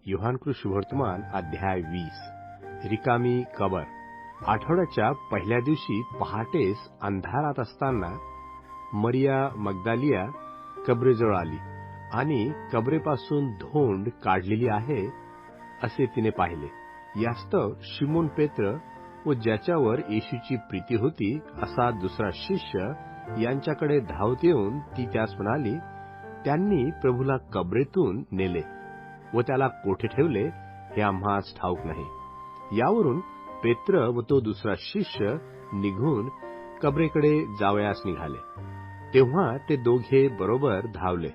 योहानकृत शुभवर्तमान अध्याय 20. रिकामी कबर. आठवड्याच्या पहिल्या दिवशी पहाटेस अंधारात असताना मरिया मग्दालिया कबरेजवळ आली आणि कबरेपासून धोंड काढलेली आहे असे तिने पाहिले. यास्तव शिमोन पेत्र व ज्याच्यावर येशूची प्रीती होती असा दुसरा शिष्य यांच्याकडे धावत येऊन ती त्यास म्हणाली, त्यांनी प्रभूला कबरेतून नेले व त्याला कोठे ठेवले हे आम्हास ठाऊक नाही. यावरून पेत्र व तो दुसरा शिष्य निघून कबरेकडे जावयास निघाले. तेव्हा ते दोघे बरोबर धावले.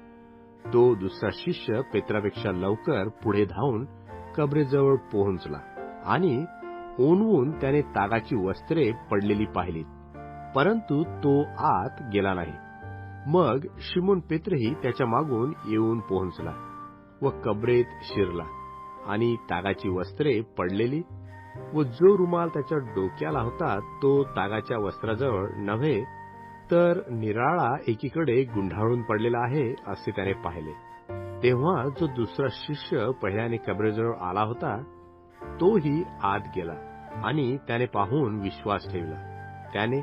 तो दुसरा शिष्य पेत्रापेक्षा लवकर पुढे धावून कबरेजवळ पोहोचला आणि ओनवून त्याने तागाची वस्त्रे पडलेली पाहिलीत, परंतु तो आत गेला नाही. मग शिमोन पेत्रही त्याच्या मागून येऊन पोहोचला व कबरेत शिरला आणि तागाची वस्त्रे पडलेली व जो रुमाल त्याच्या डोक्याला होता तो तागाच्या वस्त्राजवळ नव्हे तर निराळा एकीकडे गुंढाळून पडलेला आहे असे त्याने पाहिले. तेव्हा जो दुसरा शिष्य पहिल्याने कबरेजवळ आला होता तोही आत गेला आणि त्याने पाहून विश्वास ठेवला. त्याने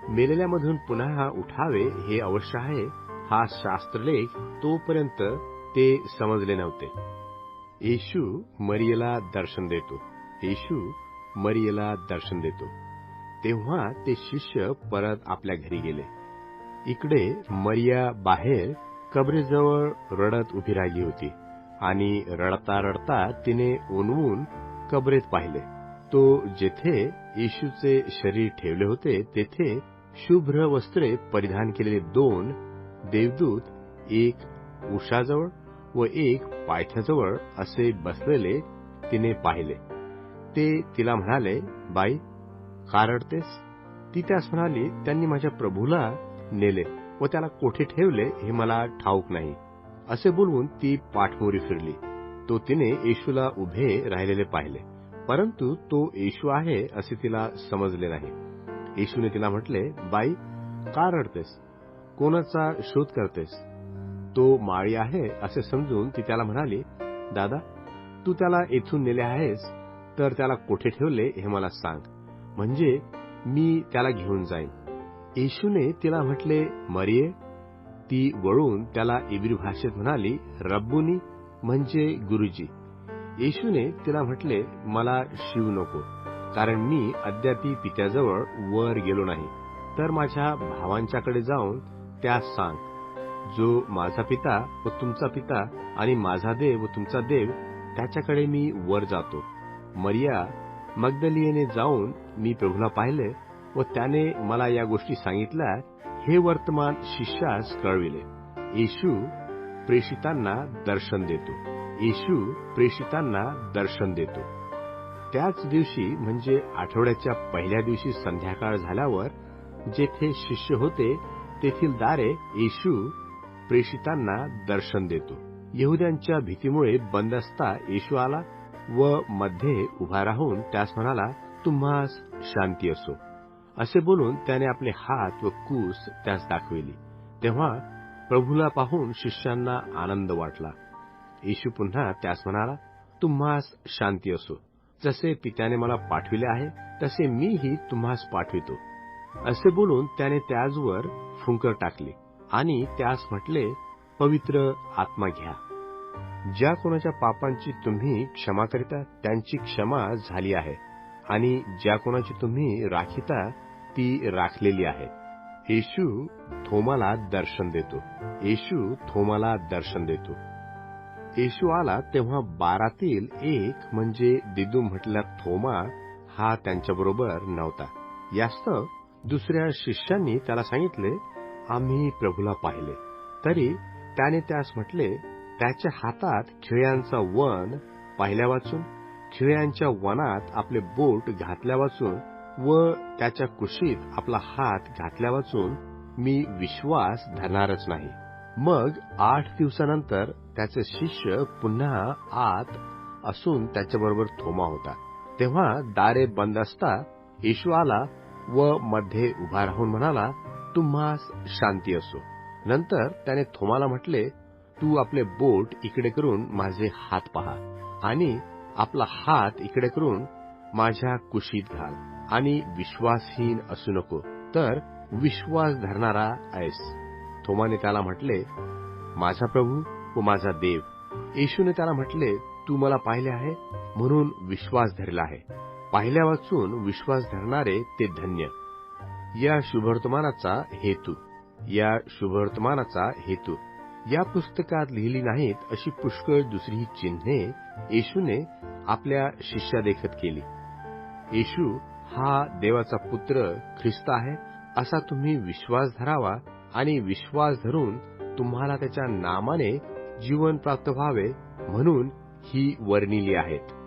मेलेल्यामधून पुन्हा उठावे हे अवश्य आहे हा शास्त्रलेख तोपर्यंत ते समजले नव्हते. येशू मरियेला दर्शन देतो. येशू मरियेला दर्शन देतो. तेव्हा ते शिष्य परत आपल्या घरी गेले. इकडे मरिया बाहेर कबरेजवळ रडत उभी राहिली होती आणि रडता रडता तिने ओनवून कबरेत पाहिले. तो जेथे येशूचे शरीर ठेवले होते तेथे शुभ्र वस्त्रे परिधान केलेले 2 देवदूत, एक उशाजवळ व एक पायथ्याजवळ असे बसलेले तिने पाहिले. ते तिला म्हणाले, बाई, का रडतेस? ती त्यास म्हणाली, त्यांनी माझ्या प्रभूला नेले व त्याला कोठे ठेवले हे मला ठाऊक नाही. असे बोलून ती पाठमोरी फिरली. तो तिने येशूला उभे राहिलेले पाहिले, परंतु तो येशू आहे असे तिला समजले नाही. येशूने तिला म्हटले, बाई, का रडतेस? कोणाचा शोध करतेस? तो माळी आहे असे समजून ती त्याला म्हणाली, दादा, तू त्याला येथून नेले आहेस तर त्याला कोठे ठेवले हे मला सांग, म्हणजे मी त्याला घेऊन जाईन. येशूने तिला म्हटले, मरिये. ती वळून त्याला इब्री भाषेत म्हणाली, रब्बुनी, म्हणजे गुरुजी. येशूने तिला म्हटले, मला शिव नको, कारण मी अद्यापी पित्याजवळ वर गेलो नाही. तर माझ्या भावांच्याकडे जाऊन त्यास सांग, जो माझा पिता व तुमचा पिता आणि माझा देव व तुमचा देव त्याच्याकडे मी वर जातो. मरिया मग्दलियेने जाऊन मी प्रभूला पाहिले व त्याने मला या गोष्टी सांगितल्या हे वर्तमान शिष्यास कळविले. येशू प्रेषितांना दर्शन देतो. येशू प्रेषितांना दर्शन देतो. त्याच दिवशी म्हणजे आठवड्याच्या पहिल्या दिवशी संध्याकाळ झाल्यावर जेथे शिष्य होते तेथील दारे येशू प्रेषितांना दर्शन देतो. यहुद्यांच्या भीतीमुळे बंद असता येशू आला व मध्ये उभा राहून त्यास म्हणाला, तुम्हास शांती असो. असे बोलून त्याने आपले हात व कूस त्यास दाखविली. तेव्हा प्रभूला पाहून शिष्यांना आनंद वाटला. येशू पुन्हा त्यास म्हणाला, तुम्हास शांती असो. जसे पित्याने मला पाठविले आहे तसे मीही तुम्हास पाठवितो. असे बोलून त्याने त्याचवर फुंकर टाकली आणि त्यास म्हटले, पवित्र आत्मा घ्या. ज्या कोणाच्या पापांची तुम्ही क्षमा करिता त्यांची क्षमा झाली आहे आणि ज्या कोणाची तुम्ही राखिता ती राखलेली आहे. येशू थोमाला दर्शन देतो. येशू थोमाला दर्शन देतो. येशू आला तेव्हा 12तील एक म्हणजे दिदूम म्हटलेला थोमा हा त्यांच्याबरोबर नव्हता. यास्तव दुसऱ्या शिष्यांनी त्याला सांगितले, आम्ही प्रभूला पाहिले. तरी त्याने त्यास म्हटले, त्याच्या हातात खिळ्यांचा वन पाहिल्या वाचून, खिळ्यांच्या वनात आपले बोट घातल्या वाचून व त्याच्या कुशीत आपला हात घातल्या वाचून मी विश्वास धरणारच नाही. मग 8 दिवसानंतर त्याचे शिष्य पुन्हा आत असून त्याच्याबरोबर थोमा होता. तेव्हा दारे बंद असता येशू आला व मध्ये उभा राहून म्हणाला, तुम्हास शांती असो. नंतर त्याने थोमाला म्हटले, तू आपले बोट इकडे करून माझे हात पहा आणि आपला हात इकडे करून माझ्या कुशीत घाल आणि विश्वासहीन असू नको, तर विश्वास धरणारा आहेस. थोमाने त्याला म्हटले, माझा प्रभू व माझा देव. येशूने त्याला म्हटले, तू मला पाहिले आहे म्हणून विश्वास धरला आहे. पाहिल्या वाचून विश्वास धरणारे ते धन्य. या शुभवर्तमानाचा हेतू या पुस्तकात लिहिली नाहीत अशी पुष्कळ दुसरी चिन्हे येशूने आपल्या शिष्यादेखत केली. येशू हा देवाचा पुत्र ख्रिस्त आहे असा तुम्ही विश्वास धरावा आणि विश्वास धरून तुम्हाला त्याच्या नामाने जीवन प्राप्त व्हावे म्हणून ही वर्णिली आहेत.